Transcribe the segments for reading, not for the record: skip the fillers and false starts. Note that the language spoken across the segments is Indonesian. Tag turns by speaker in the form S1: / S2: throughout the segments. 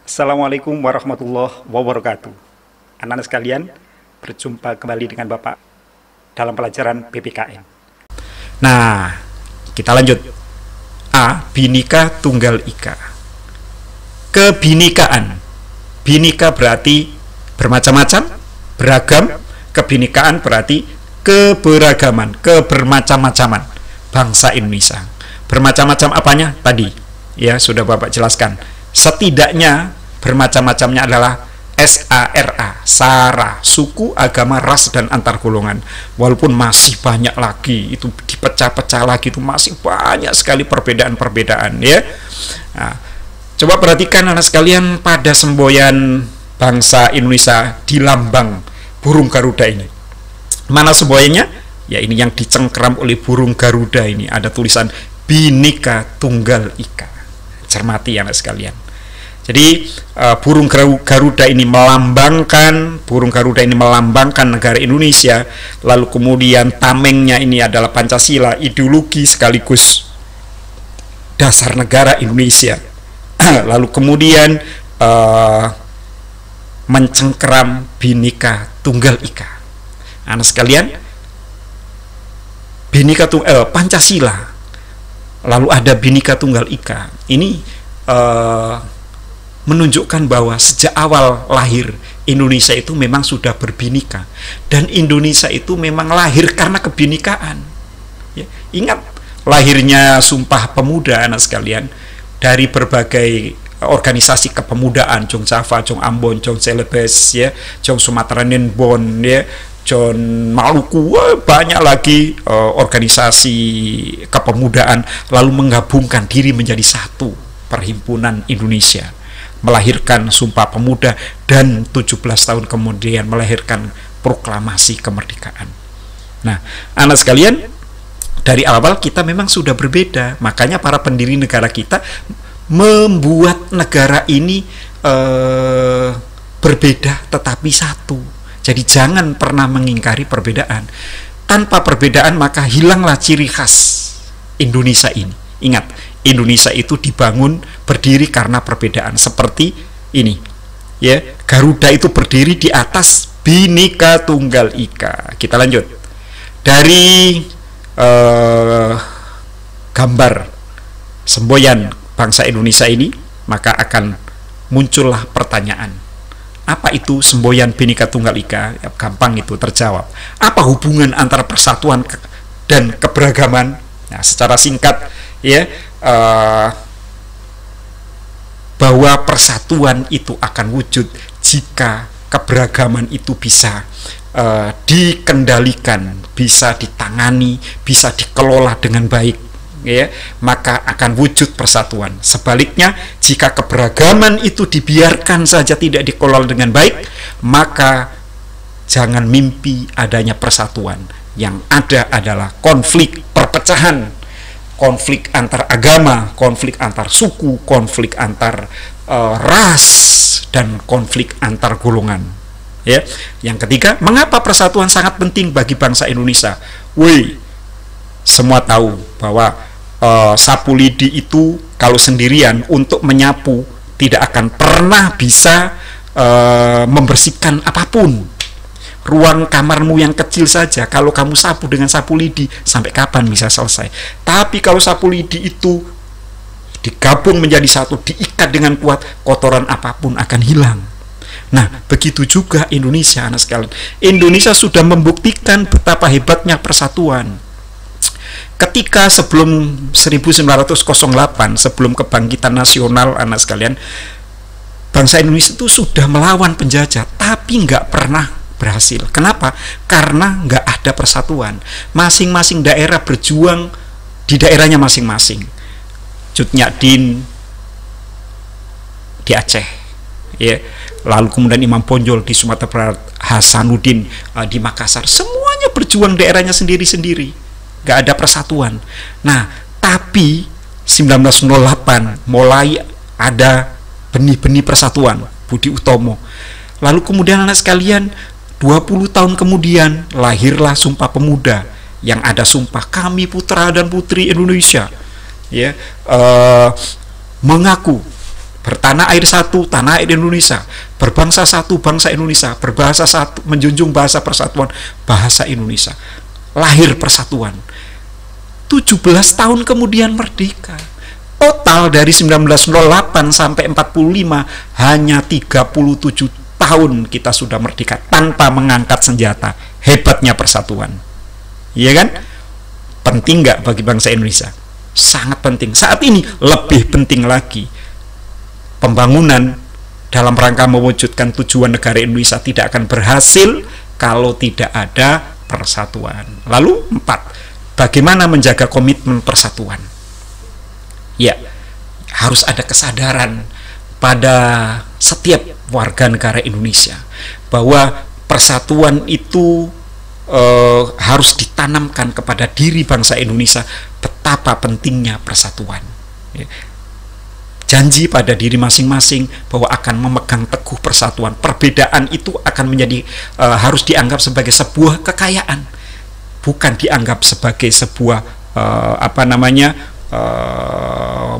S1: Assalamualaikum warahmatullahi wabarakatuh. Anak-anak sekalian, berjumpa kembali dengan Bapak dalam pelajaran PPKN. Nah, kita lanjut. A. Bhinneka Tunggal Ika. Kebhinekaan. Bhinneka berarti bermacam-macam, beragam. Kebhinekaan berarti keberagaman, kebermacam-macaman bangsa Indonesia. Bermacam-macam apanya? Tadi ya sudah Bapak jelaskan. Setidaknya bermacam-macamnya adalah SARA, sara, suku, agama, ras, dan antar golongan. Walaupun masih banyak lagi, itu dipecah-pecah lagi, itu masih banyak sekali perbedaan-perbedaan ya. Nah, coba perhatikan anak sekalian pada semboyan bangsa Indonesia di lambang burung Garuda ini. Mana semboyannya? Ya ini yang dicengkeram oleh burung Garuda ini, ada tulisan Bhinneka Tunggal Ika. Cermati anak sekalian. Jadi burung Garuda ini melambangkan negara Indonesia, lalu kemudian tamengnya ini adalah Pancasila, ideologi sekaligus dasar negara Indonesia. Lalu kemudian mencengkeram Bhinneka Tunggal Ika. Anak sekalian, Pancasila, lalu ada Bhinneka Tunggal Ika. Ini menunjukkan bahwa sejak awal lahir Indonesia itu memang sudah berbhinneka, dan Indonesia itu memang lahir karena kebhinekaan ya. Ingat lahirnya Sumpah Pemuda anak sekalian, dari berbagai organisasi kepemudaan, Jong Java, Jong Ambon, Jong Celebes ya, Jong Sumatera Nenbon ya, Jong Maluku, banyak lagi organisasi kepemudaan, lalu menggabungkan diri menjadi satu Perhimpunan Indonesia, melahirkan Sumpah Pemuda, dan 17 tahun kemudian melahirkan proklamasi kemerdekaan. Nah, anak sekalian, dari awal kita memang sudah berbeda, makanya para pendiri negara kita membuat negara ini berbeda tetapi satu. Jadi jangan pernah mengingkari perbedaan. Tanpa perbedaan maka hilanglah ciri khas Indonesia ini. Ingat, Indonesia itu dibangun berdiri karena perbedaan seperti ini ya. Garuda itu berdiri di atas Bhinneka Tunggal Ika. Kita lanjut dari gambar semboyan bangsa Indonesia ini, maka akan muncullah pertanyaan, apa itu semboyan Bhinneka Tunggal Ika? Ya, gampang itu terjawab. Apa hubungan antara persatuan dan keberagaman? Nah, secara singkat ya, bahwa persatuan itu akan wujud jika keberagaman itu bisa dikendalikan, bisa ditangani, bisa dikelola dengan baik ya, maka akan wujud persatuan. Sebaliknya, jika keberagaman itu dibiarkan saja tidak dikelola dengan baik, maka jangan mimpi adanya persatuan. Yang ada adalah konflik, perpecahan, konflik antar agama, konflik antar suku, konflik antar ras, dan konflik antar golongan. Ya. Yang ketiga, mengapa persatuan sangat penting bagi bangsa Indonesia? Semua tahu bahwa sapu lidi itu kalau sendirian untuk menyapu tidak akan pernah bisa membersihkan apapun. Ruang kamarmu yang kecil saja, kalau kamu sapu dengan sapu lidi, sampai kapan bisa selesai? Tapi kalau sapu lidi itu digabung menjadi satu, diikat dengan kuat, kotoran apapun akan hilang. Nah, begitu juga Indonesia, anak sekalian. Indonesia sudah membuktikan betapa hebatnya persatuan. Ketika sebelum 1908, sebelum kebangkitan nasional, anak sekalian, bangsa Indonesia itu sudah melawan penjajah, tapi nggak pernah berhasil. Kenapa? Karena nggak ada persatuan. Masing-masing daerah berjuang di daerahnya masing-masing. Cut Nyak Dien di Aceh, ya. Lalu kemudian Imam Bonjol di Sumatera Barat, Hasanuddin di Makassar. Semuanya berjuang daerahnya sendiri-sendiri. Nggak ada persatuan. Nah, tapi 1908 mulai ada benih-benih persatuan, Budi Utomo. Lalu kemudian anak sekalian, 20 tahun kemudian lahirlah Sumpah Pemuda, yang ada sumpah kami putra dan putri Indonesia ya, mengaku bertanah air satu, tanah air Indonesia, berbangsa satu, bangsa Indonesia, berbahasa satu, menjunjung bahasa persatuan, bahasa Indonesia. Lahir persatuan. 17 tahun kemudian merdeka. Total dari 1908 sampai 45 hanya 37 tahun kita sudah merdeka tanpa mengangkat senjata. Hebatnya persatuan. Iya kan? Penting nggak bagi bangsa Indonesia? Sangat penting. Saat ini lebih penting lagi. Pembangunan dalam rangka mewujudkan tujuan negara Indonesia tidak akan berhasil kalau tidak ada persatuan. Lalu 4, bagaimana menjaga komitmen persatuan? Ya, harus ada kesadaran pada setiap warga negara Indonesia bahwa persatuan itu harus ditanamkan kepada diri bangsa Indonesia, betapa pentingnya persatuan. Ya. Janji pada diri masing-masing bahwa akan memegang teguh persatuan. Perbedaan itu akan menjadi harus dianggap sebagai sebuah kekayaan, bukan dianggap sebagai sebuah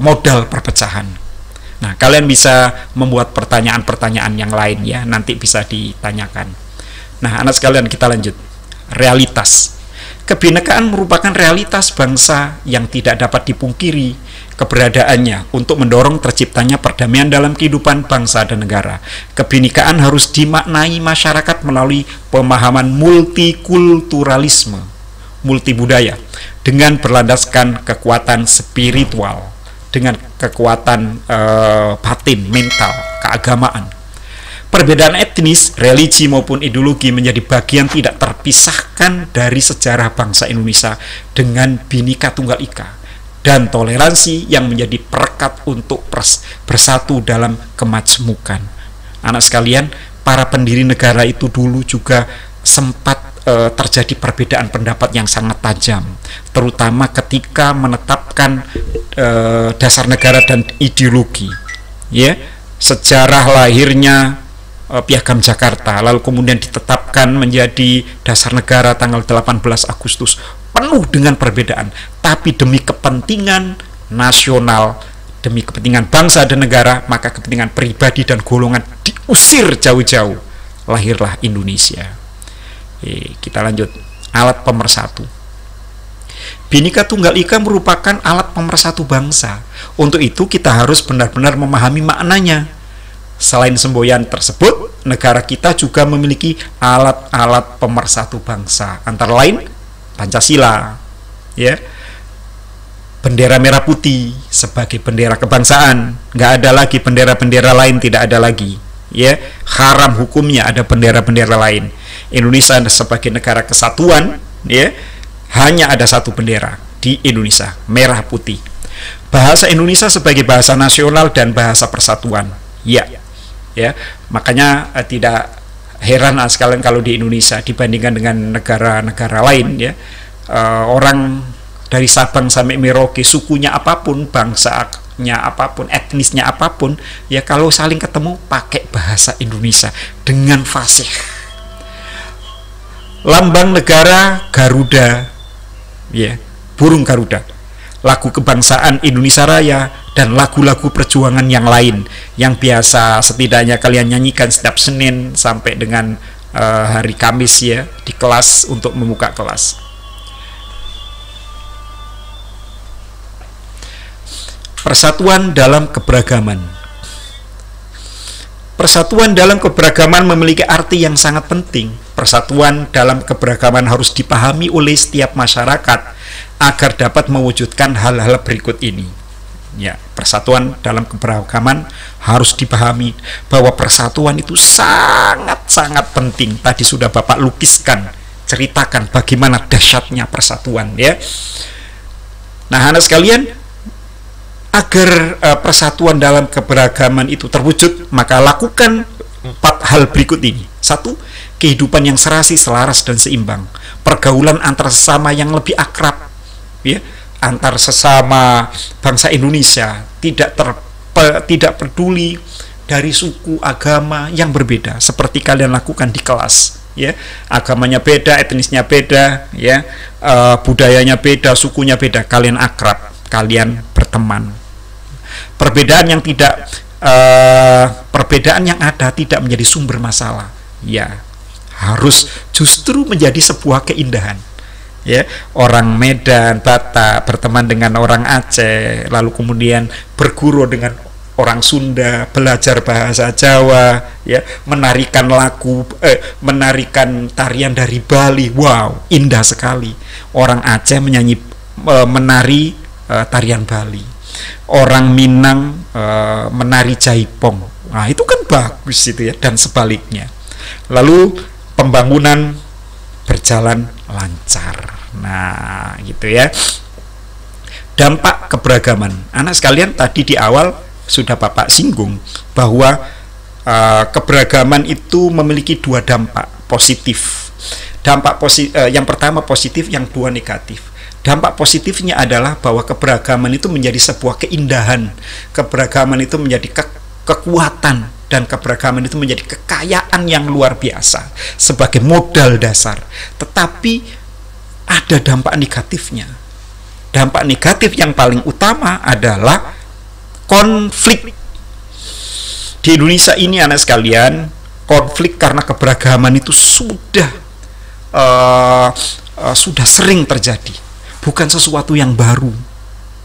S1: modal perpecahan. Nah, kalian bisa membuat pertanyaan-pertanyaan yang lain ya, nanti bisa ditanyakan. Nah, anak sekalian, kita lanjut. Realitas. Kebinekaan merupakan realitas bangsa yang tidak dapat dipungkiri keberadaannya untuk mendorong terciptanya perdamaian dalam kehidupan bangsa dan negara. Kebinekaan harus dimaknai masyarakat melalui pemahaman multikulturalisme, multibudaya, dengan berlandaskan kekuatan spiritual, dengan kekuatan batin, mental, keagamaan. Perbedaan etnis, religi maupun ideologi menjadi bagian tidak terpisahkan dari sejarah bangsa Indonesia dengan Bhinneka Tunggal Ika dan toleransi yang menjadi perekat untuk bersatu dalam kemajmukan. Anak sekalian, para pendiri negara itu dulu juga sempat terjadi perbedaan pendapat yang sangat tajam, terutama ketika menetapkan dasar negara dan ideologi. Ya, sejarah lahirnya Piagam Jakarta, lalu kemudian ditetapkan menjadi dasar negara tanggal 18 Agustus, penuh dengan perbedaan, tapi demi kepentingan nasional, demi kepentingan bangsa dan negara, maka kepentingan pribadi dan golongan diusir jauh-jauh. Lahirlah Indonesia. Kita lanjut. Alat pemersatu. Bhinneka Tunggal Ika merupakan alat pemersatu bangsa. Untuk itu kita harus benar-benar memahami maknanya. Selain semboyan tersebut, negara kita juga memiliki alat-alat pemersatu bangsa, antara lain Pancasila, ya, bendera merah putih sebagai bendera kebangsaan, nggak ada lagi bendera-bendera lain, tidak ada lagi, ya, haram hukumnya ada bendera-bendera lain. Indonesia sebagai negara kesatuan, ya, hanya ada satu bendera di Indonesia, merah putih. Bahasa Indonesia sebagai bahasa nasional dan bahasa persatuan, ya. Ya, makanya tidak heran sekalian kalau di Indonesia dibandingkan dengan negara-negara lain, ya, orang dari Sabang sampai Merauke, sukunya apapun, bangsanya apapun, etnisnya apapun, ya kalau saling ketemu pakai bahasa Indonesia dengan fasih. Lambang negara Garuda, ya, burung Garuda. Lagu kebangsaan Indonesia Raya dan lagu-lagu perjuangan yang lain yang biasa setidaknya kalian nyanyikan setiap Senin sampai dengan hari Kamis, ya, di kelas untuk membuka kelas. Persatuan dalam keberagaman. Persatuan dalam keberagaman memiliki arti yang sangat penting. Persatuan dalam keberagaman harus dipahami oleh setiap masyarakat agar dapat mewujudkan hal-hal berikut ini. Ya, persatuan dalam keberagaman harus dipahami bahwa persatuan itu sangat-sangat penting. Tadi sudah Bapak lukiskan, ceritakan bagaimana dahsyatnya persatuan, ya. Nah, anak sekalian, agar persatuan dalam keberagaman itu terwujud, maka lakukan 4 hal berikut ini. 1. Kehidupan yang serasi, selaras, dan seimbang. Pergaulan antar sesama yang lebih akrab, ya, antar sesama bangsa Indonesia, tidak peduli dari suku, agama yang berbeda, seperti kalian lakukan di kelas, ya. Agamanya beda, etnisnya beda, ya, budayanya beda, sukunya beda, kalian akrab, kalian berteman. Perbedaan yang tidak perbedaan yang ada tidak menjadi sumber masalah, ya harus justru menjadi sebuah keindahan. Ya, orang Medan, Batak berteman dengan orang Aceh, lalu kemudian berguru dengan orang Sunda, belajar bahasa Jawa, ya, menarikan menarikan tarian dari Bali. Wow, indah sekali. Orang Aceh menari tarian Bali. Orang Minang menari jaipong. Nah, itu kan bagus itu ya, dan sebaliknya. Lalu pembangunan berjalan lancar. Nah, gitu ya. Dampak keberagaman. Anak sekalian, tadi di awal sudah Bapak singgung bahwa keberagaman itu memiliki dua dampak positif. Yang pertama positif, yang dua negatif. Dampak positifnya adalah bahwa keberagaman itu menjadi sebuah keindahan. Keberagaman itu menjadi kekuatan, dan keberagaman itu menjadi kekayaan yang luar biasa sebagai modal dasar. Tetapi ada dampak negatifnya. Dampak negatif yang paling utama adalah konflik. Di Indonesia ini, anak sekalian, konflik karena keberagaman itu sudah sering terjadi. Bukan sesuatu yang baru,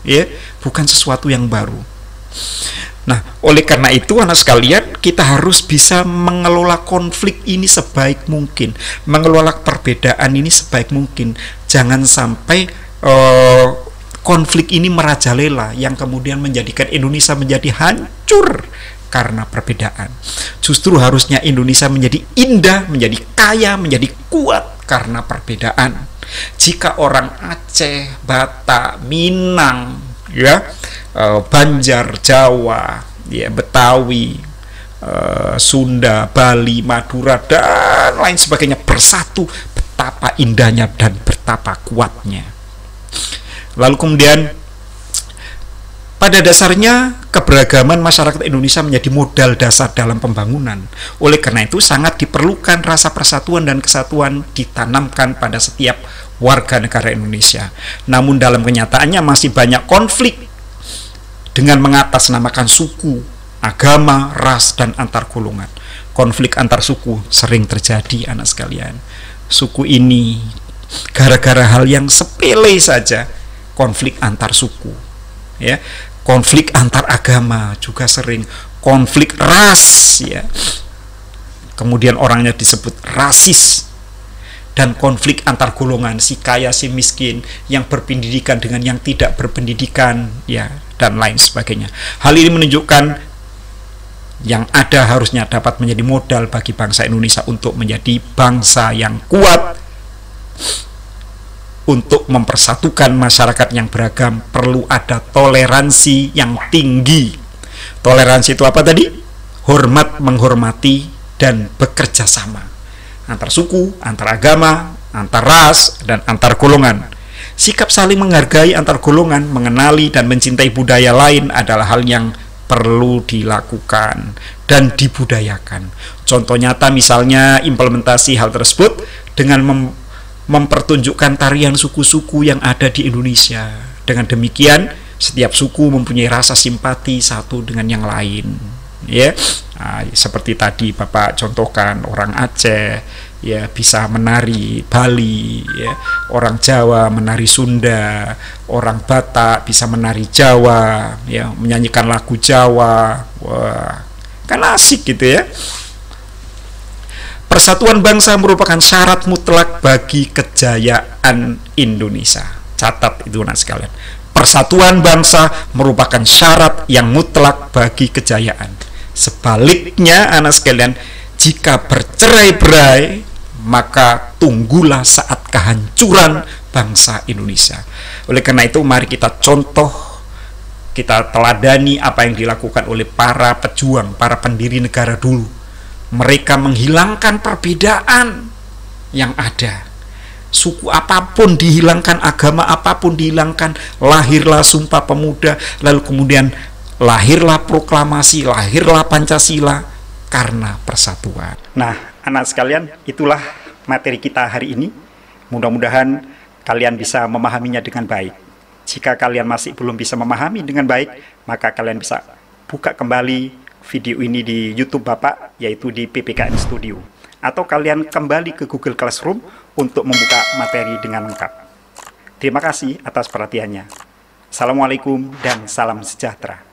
S1: ya, bukan sesuatu yang baru. Nah, oleh karena itu, anak sekalian, kita harus bisa mengelola konflik ini sebaik mungkin, mengelola perbedaan ini sebaik mungkin. Jangan sampai konflik ini merajalela yang kemudian menjadikan Indonesia menjadi hancur karena perbedaan. Justru harusnya Indonesia menjadi indah, menjadi kaya, menjadi kuat karena perbedaan. Jika orang Aceh, Batak, Minang, ya, Banjar, Jawa, ya, Betawi, Sunda, Bali, Madura, dan lain sebagainya bersatu, betapa indahnya dan betapa kuatnya. Lalu kemudian pada dasarnya keberagaman masyarakat Indonesia menjadi modal dasar dalam pembangunan. Oleh karena itu sangat diperlukan rasa persatuan dan kesatuan ditanamkan pada setiap warga negara Indonesia. Namun dalam kenyataannya masih banyak konflik dengan mengatasnamakan suku, agama, ras, dan antar golongan. Konflik antar suku sering terjadi, anak sekalian. Suku ini gara-gara hal yang sepele saja, konflik antar suku, ya. Konflik antar agama juga sering, konflik ras, ya. Kemudian orangnya disebut rasis. Dan konflik antar golongan, si kaya si miskin, yang berpendidikan dengan yang tidak berpendidikan, ya, dan lain sebagainya. Hal ini menunjukkan yang ada harusnya dapat menjadi modal bagi bangsa Indonesia untuk menjadi bangsa yang kuat. Untuk mempersatukan masyarakat yang beragam perlu ada toleransi yang tinggi. Toleransi itu apa tadi? Hormat menghormati dan bekerja sama antar suku, antar agama, antar ras, dan antar golongan. Sikap saling menghargai antar golongan, mengenali dan mencintai budaya lain adalah hal yang perlu dilakukan dan dibudayakan. Contoh nyata misalnya implementasi hal tersebut dengan mempertunjukkan tarian suku-suku yang ada di Indonesia. Dengan demikian, setiap suku mempunyai rasa simpati satu dengan yang lain. Ya, nah, seperti tadi Bapak contohkan, orang Aceh, ya, bisa menari Bali, ya, orang Jawa menari Sunda, orang Batak bisa menari Jawa, ya, menyanyikan lagu Jawa. Wah, kan asik gitu ya. Persatuan bangsa merupakan syarat mutlak bagi kejayaan Indonesia. Catat itu, anak sekalian. Persatuan bangsa merupakan syarat yang mutlak bagi kejayaan. Sebaliknya, anak sekalian, jika bercerai-berai, maka tunggulah saat kehancuran bangsa Indonesia. Oleh karena itu, mari kita contoh, kita teladani apa yang dilakukan oleh para pejuang, para pendiri negara dulu. Mereka menghilangkan perbedaan yang ada. Suku apapun dihilangkan, agama apapun dihilangkan, lahirlah Sumpah Pemuda, lalu kemudian lahirlah proklamasi, lahirlah Pancasila karena persatuan. Nah, anak sekalian, itulah materi kita hari ini. Mudah-mudahan kalian bisa memahaminya dengan baik. Jika kalian masih belum bisa memahami dengan baik, maka kalian bisa buka kembali video ini di YouTube Bapak, yaitu di PPKN Studio. Atau kalian kembali ke Google Classroom untuk membuka materi dengan lengkap. Terima kasih atas perhatiannya. Assalamualaikum dan salam sejahtera.